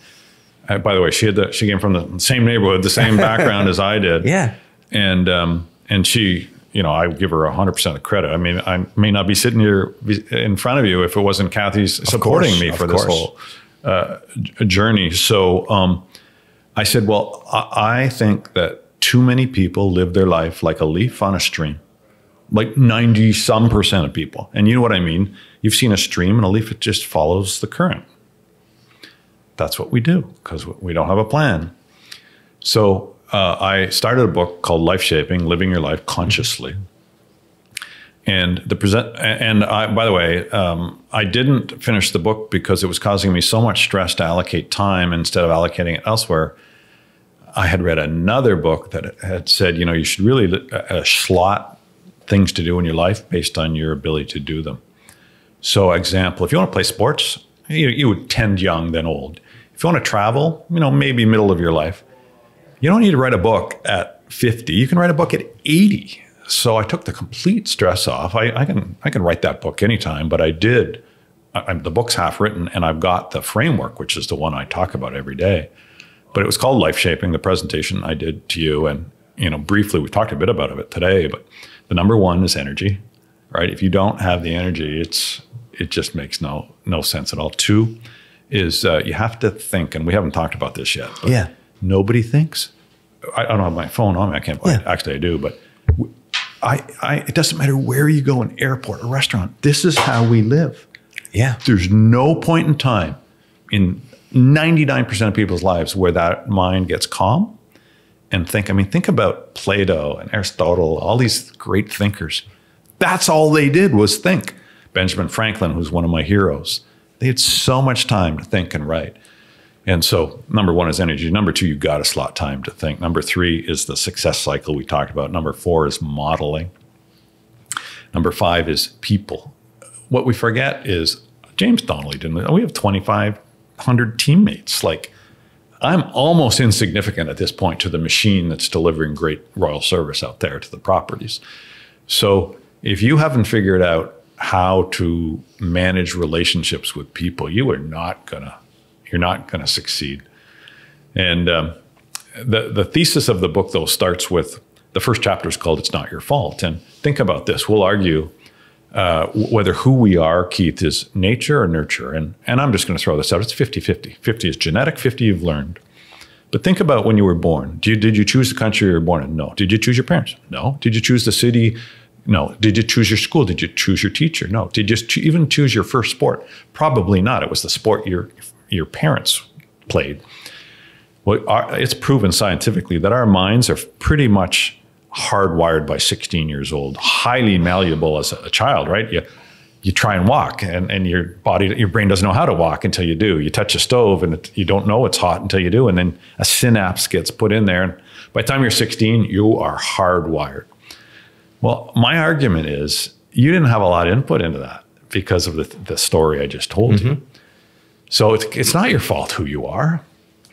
By the way, she came from the same neighborhood, the same background as I did. Yeah. And she, I give her 100% of credit. I mean, I may not be sitting here in front of you if it wasn't Kathy's supporting me for this whole journey. So I said, well, I think that too many people live their life like a leaf on a stream, like 90-some% of people. And you know what I mean? You've seen a stream and a leaf, it just follows the current. That's what we do because we don't have a plan. So I started a book called Life Shaping: Living Your Life Consciously. And by the way, I didn't finish the book because it was causing me so much stress to allocate time instead of allocating it elsewhere. I had read another book that had said, you should really slot things to do in your life based on your ability to do them. So example, if you want to play sports, you would tend young, then old. If you want to travel, maybe middle of your life. You don't need to write a book at 50. You can write a book at 80. So I took the complete stress off. I can write that book anytime, but I did. The book's half written, and I've got the framework, which is the one I talk about every day. But it was called Life Shaping, the presentation I did to you. And briefly, we've talked a bit about it today, but the number one is energy, right? If you don't have the energy, it just makes no sense at all. Two is you have to think, and we haven't talked about this yet. But nobody thinks. I don't have my phone on me. I can't. Actually, I do, but it doesn't matter where you go, an airport, a restaurant. This is how we live. Yeah. There's no point in time in 99% of people's lives where that mind gets calm and think. I mean, think about Plato and Aristotle, all these great thinkers. That's all they did was think. Benjamin Franklin, who's one of my heroes, they had so much time to think and write. And so number one is energy. Number two, you've got to slot time to think. Number three is the success cycle we talked about. Number four is modeling. Number five is people. What we forget is James Donnelly we have 2,500 teammates. Like, I'm almost insignificant at this point to the machine that's delivering great royal service out there to the properties. So if you haven't figured out how to manage relationships with people, you're not gonna succeed. And the thesis of the book, though, starts with the first chapter is called "It's Not Your Fault." And think about this: we'll argue whether who we are, Keith, is nature or nurture. And I'm just going to throw this out: it's 50-50. 50 is genetic, 50 you've learned. But think about when you were born. Did you choose the country you were born in? No. Did you choose your parents? No. Did you choose the city? No. Did you choose your school? Did you choose your teacher? No. Did you even choose your first sport? Probably not. It was the sport your parents played. Well, it's proven scientifically that our minds are pretty much hardwired by 16 years old, highly malleable as a child, right? You try and walk and your brain doesn't know how to walk until you do. You touch a stove and you don't know it's hot until you do. And then a synapse gets put in there. And by the time you're 16, you are hardwired. Well, my argument is you didn't have a lot of input into that because of the story I just told you. So it's not your fault who you are.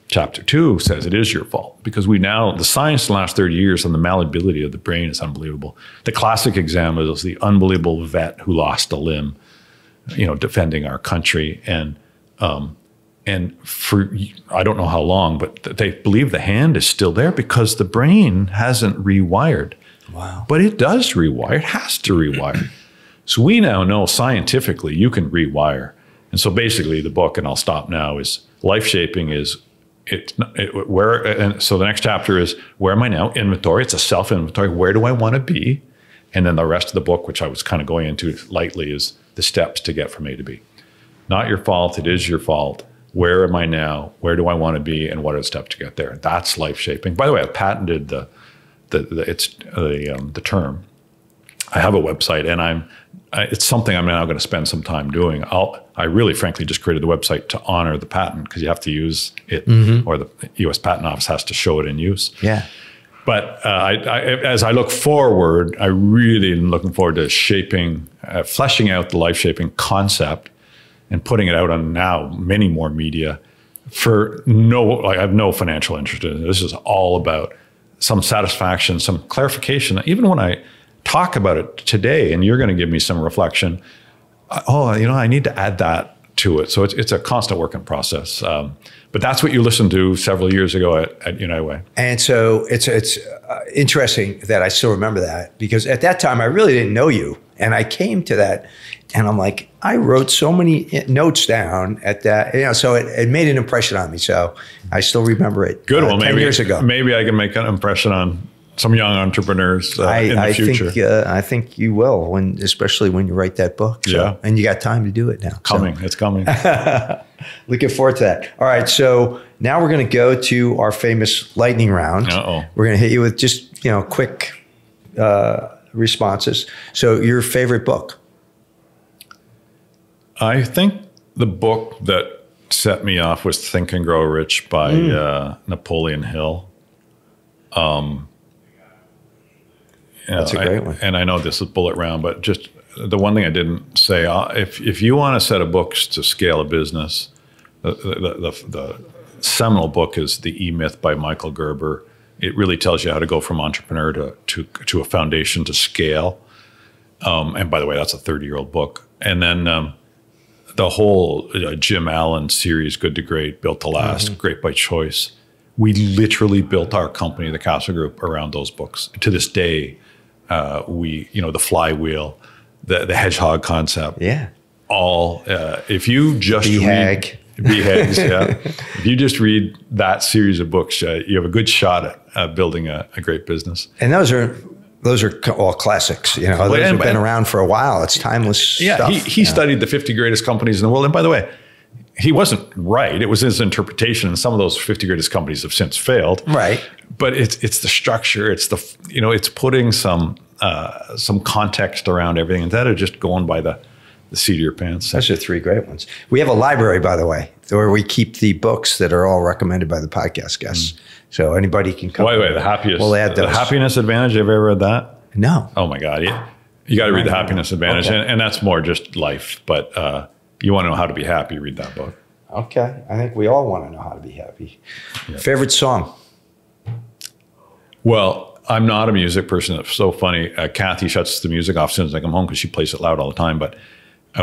Chapter 2 says it is your fault because the science in the last 30 years on the malleability of the brain is unbelievable. The classic example is the unbelievable vet who lost a limb, defending our country. And for, I don't know how long, but they believe the hand is still there because the brain hasn't rewired. Wow. But it does rewire. It has to rewire. So we now know scientifically you can rewire. And so basically the book, and I'll stop now, is life shaping is where, and so the next chapter is where am I now? Inventory. It's a self-inventory. Where do I want to be? And then the rest of the book, which I was kind of going into lightly, is the steps to get from A to B. Not your fault. It is your fault. Where am I now? Where do I want to be? And what are the steps to get there? That's life shaping. By the way, I patented the term. I have a website, and it's something I'm now going to spend some time doing. I really, frankly, just created the website to honor the patent because you have to use it, or the U.S. Patent Office has to show it in use. Yeah. But as I look forward, I really am looking forward to fleshing out the life-shaping concept and putting it out on now many more media. I have no financial interest in it. This is all about some satisfaction, some clarification. Even when I talk about it today, and you're going to give me some reflection, I need to add that to it. So it's a constant working process. But that's what you listened to several years ago at United Way. And so it's interesting that I still remember that because at that time I really didn't know you. And I came to that and I'm like, I wrote so many notes down at that, so it made an impression on me. So I still remember it. Good. Well, 10 years ago. Maybe I can make an impression on some young entrepreneurs in the future. I think you will, especially when you write that book. So, yeah. And you got time to do it now. It's coming. Looking forward to that. All right. So now we're going to go to our famous lightning round. Uh-oh. We're going to hit you with just, quick responses. So your favorite book? I think the book that set me off was Think and Grow Rich by Napoleon Hill. That's a great one. And I know this is bullet round, but just the one thing I didn't say, if you want a set of books to scale a business, the seminal book is The E-Myth by Michael Gerber. It really tells you how to go from entrepreneur to a foundation to scale. And by the way, that's a 30-year-old book. And then the whole Jim Allen series, Good to Great, Built to Last, Great by Choice, We literally built our company, the Castle Group, around those books. To this day, the flywheel, the hedgehog concept. Yeah. All, if you just BHAG. BHAGs, yeah. If you just read that series of books, you have a good shot at building a great business. And those are all classics. Those have been around for a while. It's timeless stuff. He studied the 50 greatest companies in the world. And by the way, he wasn't right. It was his interpretation. And some of those 50 greatest companies have since failed. Right. But it's the structure. It's it's putting some context around everything. Instead of just going by the seat of your pants. Those are 3 great ones. We have a library, by the way, where we keep the books that are all recommended by the podcast guests. So anybody can come. Wait, the happiest. We'll add those. The Happiness Advantage. Have you ever read that? No. Oh my God. You got to read The Happiness Advantage. Okay. And that's more just life. But you want to know how to be happy, read that book. Okay. I think we all want to know how to be happy. Yep. Favorite song? Well, I'm not a music person. It's so funny. Kathy shuts the music off as soon as I come home because she plays it loud all the time. But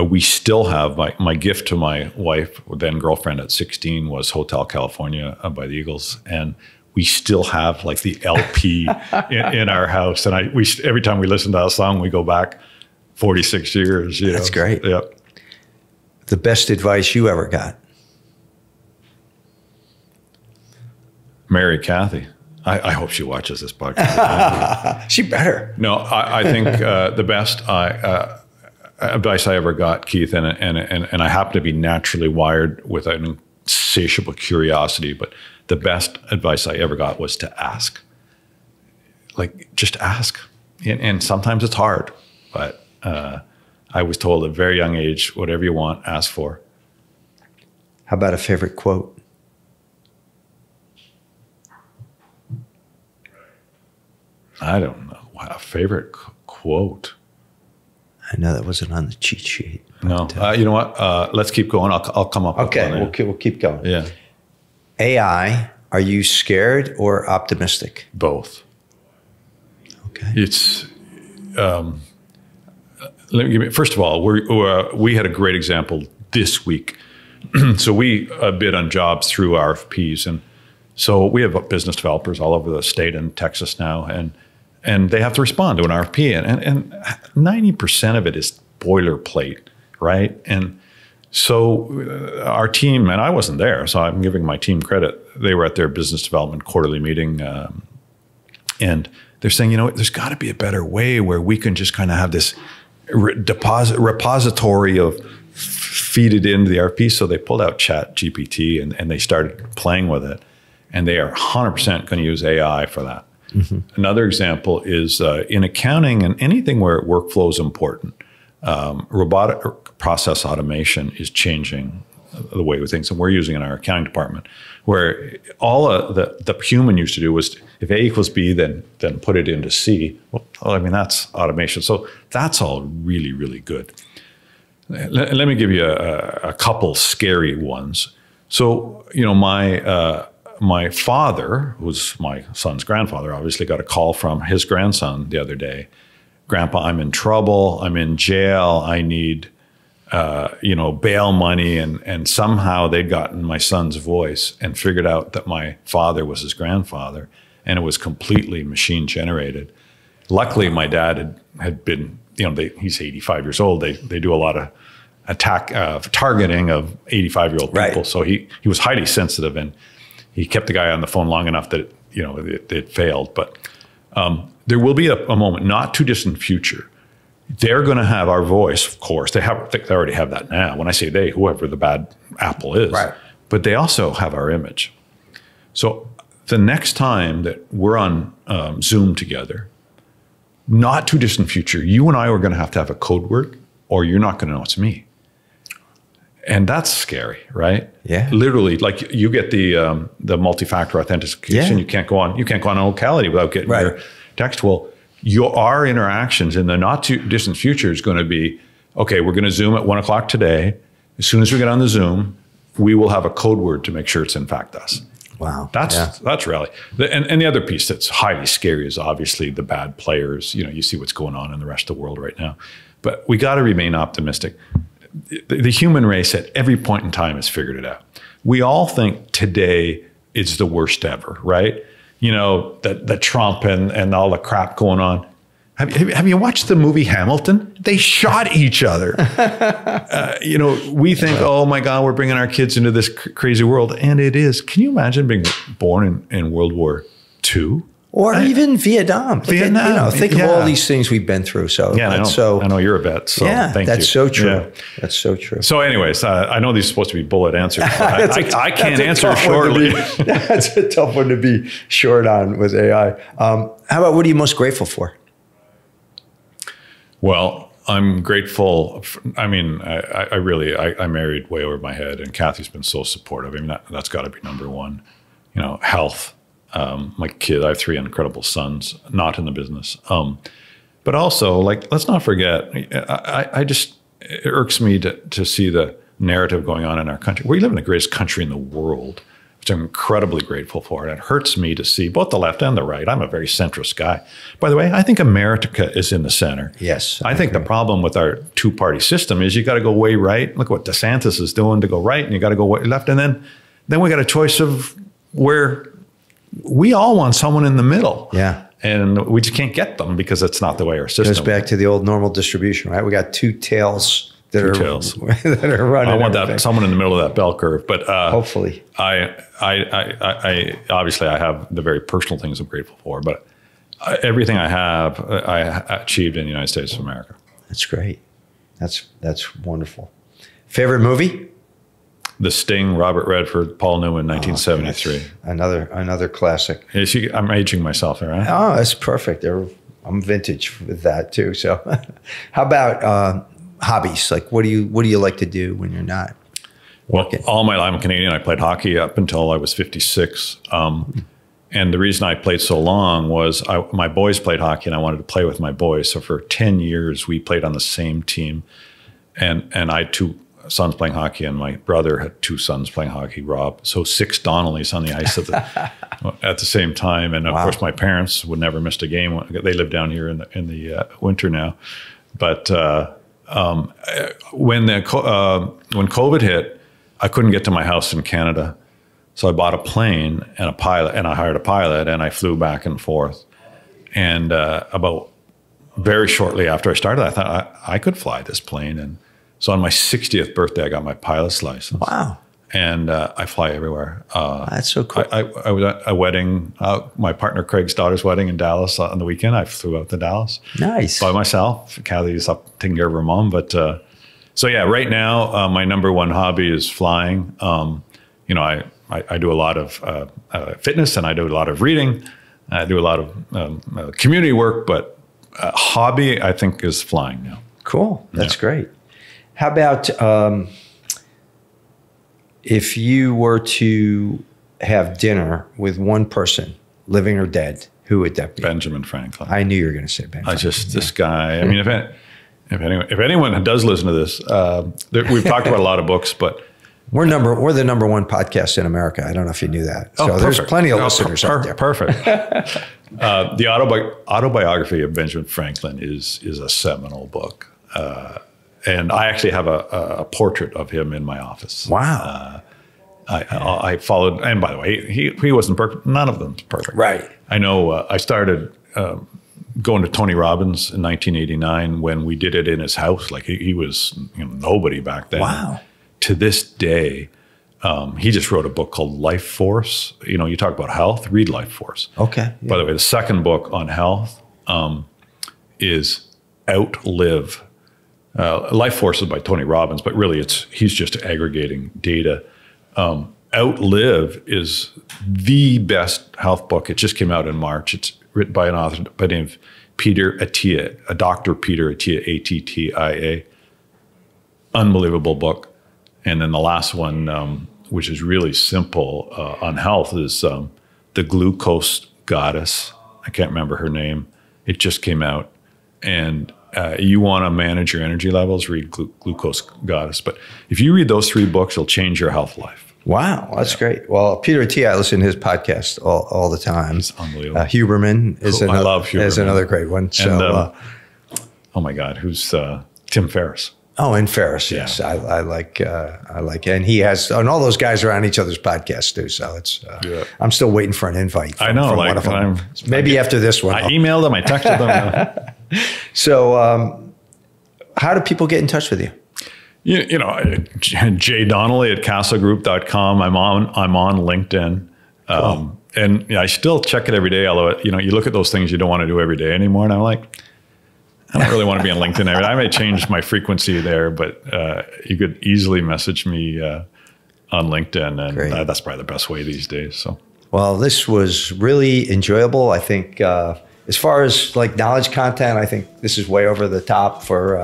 we still have my gift to my wife, then girlfriend at 16, was Hotel California by the Eagles. And we still have like the LP in our house. And every time we listen to that song, we go back 46 years. That's great. Yep. The best advice you ever got? Marry Kathy. I hope she watches this podcast. She better. No, I think the best advice I ever got, Keith, and I happen to be naturally wired with an insatiable curiosity, but the best advice I ever got was to ask. Like, just ask. And sometimes it's hard, but I was told at a very young age, whatever you want, ask for. How about a favorite quote? I don't know. A favorite quote? I know that wasn't on the cheat sheet. No. You know what? Let's keep going. I'll come up with one. Okay, we'll keep going. Yeah. AI, are you scared or optimistic? Both. Okay. It's first of all, we had a great example this week. So we bid on jobs through RFPs, and so we have business developers all over the state and Texas now, and they have to respond to an RFP, and 90% of it is boilerplate, right? And so our team, and I wasn't there, so I'm giving my team credit. They were at their business development quarterly meeting, and they're saying, there's got to be a better way where we can just kind of have this repository of feed it into the RFP. So they pulled out ChatGPT and they started playing with it, and they are 100% going to use AI for that. Mm-hmm. Another example is in accounting and anything where workflow is important. Robotic process automation is changing the way we think. So we're using it in our accounting department, where all the human used to do was, if A equals B, then put it into C. Well, that's automation. So that's all really, really good. Let me give you a couple scary ones. So, my father, who's my son's grandfather, obviously got a call from his grandson the other day. Grandpa, I'm in trouble. I'm in jail. I need, bail money. And somehow they'd gotten my son's voice and figured out that my father was his grandfather, and it was completely machine generated. Luckily, my dad had been, he's 85 years old. They do a lot of targeting of 85-year-old people. Right. So he was highly sensitive, and he kept the guy on the phone long enough that it failed. But there will be a moment, not too distant future. They're going to have our voice, of course. They already have that now. When I say they, whoever the bad apple is. Right. But they also have our image. So the next time that we're on Zoom together, not too distant future, you and I are going to have a code word, or you're not going to know it's me. And that's scary, right? Yeah. Literally, like you get the multi-factor authentication. Yeah. You can't go on a locality without getting your text. Well, our interactions in the not too distant future is going to be, okay, we're going to Zoom at 1 o'clock today. As soon as we get on the Zoom, we will have a code word to make sure it's in fact us. Wow. That's really, and the other piece that's highly scary is obviously the bad players. You see what's going on in the rest of the world right now. But we got to remain optimistic. The human race at every point in time has figured it out. We all think today it's the worst ever, right? You know, the Trump and all the crap going on. Have you watched the movie Hamilton? They shot each other. You know, we think, oh my God, we're bringing our kids into this crazy world. And it is. Can you imagine being born in World War II? Or even Vietnam. Vietnam. You know, think of all these things we've been through. So yeah, I know you're a vet. So thank you. That's so true. Yeah. That's so true. So anyways, I know these are supposed to be bullet answers. I can't answer shortly. That's a tough one to be short on with AI. How about, what are you most grateful for? Well, I'm grateful. I mean, I really married way over my head, and Kathy's been so supportive. I mean, that's got to be number one. You know, health. My kid, I have 3 incredible sons, not in the business. But also, like, let's not forget, it irks me to see the narrative going on in our country. We live in the greatest country in the world, which I'm incredibly grateful for. And it hurts me to see both the left and the right. I'm a very centrist guy. By the way, I think America is in the center. Yes. I think the problem with our 2-party system is you got to go way right. Look what DeSantis is doing to go right, and you got to go way left. And then we got a choice of where we all want someone in the middle. Yeah. And we just can't get them because it's not the way our system goes back to the old normal distribution, right? We got 2 tails that are running. I want that someone in the middle of that bell curve, but hopefully, I obviously I have the very personal things I'm grateful for, but everything I have, I achieved in the United States of America. That's great. That's wonderful. Favorite movie? The Sting, Robert Redford, Paul Newman, 1973. Another classic. I'm aging myself, right? Oh, that's perfect. I'm vintage with that too. So, how about hobbies? Like, what do you like to do when you're not working? Well, all my life I'm Canadian. I played hockey up until I was 56. And the reason I played so long was my boys played hockey, and I wanted to play with my boys. So for 10 years, we played on the same team, and I had 2 sons playing hockey, and my brother had 2 sons playing hockey, Rob. So 6 Donnellys on the ice at the same time. And of course, my parents would never miss a game. They live down here in the winter now. But when COVID hit, I couldn't get to my house in Canada. So I bought a plane and a pilot, and I hired a pilot, and I flew back and forth. And about very shortly after I started, I thought I could fly this plane. And so on my 60th birthday, I got my pilot's license. Wow. And I fly everywhere. That's so cool. I was at a wedding, my partner Craig's daughter's wedding in Dallas on the weekend. I flew out to Dallas. Nice. By myself. Kathy's up taking care of her mom. But so yeah, right now, my number one hobby is flying. You know, I do a lot of fitness, and I do a lot of reading. I do a lot of community work, but hobby, I think, is flying now. Cool. That's great. How about if you were to have dinner with one person, living or dead, who would that be? Benjamin Franklin. I knew you were going to say Benjamin. This guy. I mean, if anyone does listen to this, we've talked about a lot of books, but we're the number 1 podcast in America. I don't know if you knew that. So there's plenty of listeners out there. Perfect. The autobiography of Benjamin Franklin is a seminal book. And I actually have a portrait of him in my office. Wow. I followed, and by the way, he wasn't perfect. None of them's perfect. Right. I know I started going to Tony Robbins in 1989 when we did it in his house. Like he was nobody back then. Wow. To this day, he just wrote a book called Life Force. You know, you talk about health, read Life Force. Okay. Yeah. By the way, the second book on health is Outlive. Life Force is by Tony Robbins, but really he's just aggregating data. Outlive is the best health book. It just came out in March. It's written by an author by the name of Peter Attia, Dr. Peter Attia, Attia. Unbelievable book. And then the last one, which is really simple on health, is The Glucose Goddess. I can't remember her name. It just came out. And you want to manage your energy levels, read Glucose Goddess. But if you read those 3 books, it'll change your health life. Wow, that's great. Well, Peter Attia, I listen to his podcast all the time. It's unbelievable. Huberman is I love Huberman. Another great one. So, and, oh my God, who's Tim Ferriss? Oh, and Ferris, yes, I like, and he has, and all those guys are on each other's podcasts too. So it's, I'm still waiting for an invite. I know, from like one of them. Maybe after this one. I emailed them, I texted them. So, how do people get in touch with you? You know, J Donnelly at castlegroup.com. I'm on LinkedIn. Cool. And I still check it every day. Although, you know, you look at those things you don't want to do every day anymore. And I'm like, I don't really want to be on LinkedIn every day. I may change my frequency there, but you could easily message me on LinkedIn. And that's probably the best way these days. So, well, this was really enjoyable. I think as far as like knowledge content, I think this is way over the top for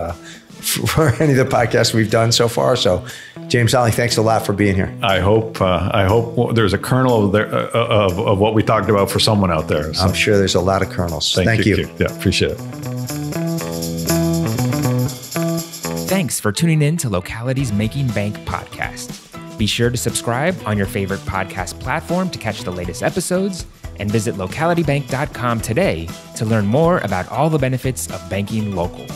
any of the podcasts we've done so far. So, James Donnelly, thanks a lot for being here. I hope there's a kernel of what we talked about for someone out there. So. I'm sure there's a lot of kernels. Thank you. Yeah, appreciate it. Thanks for tuning in to Locality's Making Bank podcast. Be sure to subscribe on your favorite podcast platform to catch the latest episodes, and visit localitybank.com today to learn more about all the benefits of banking local.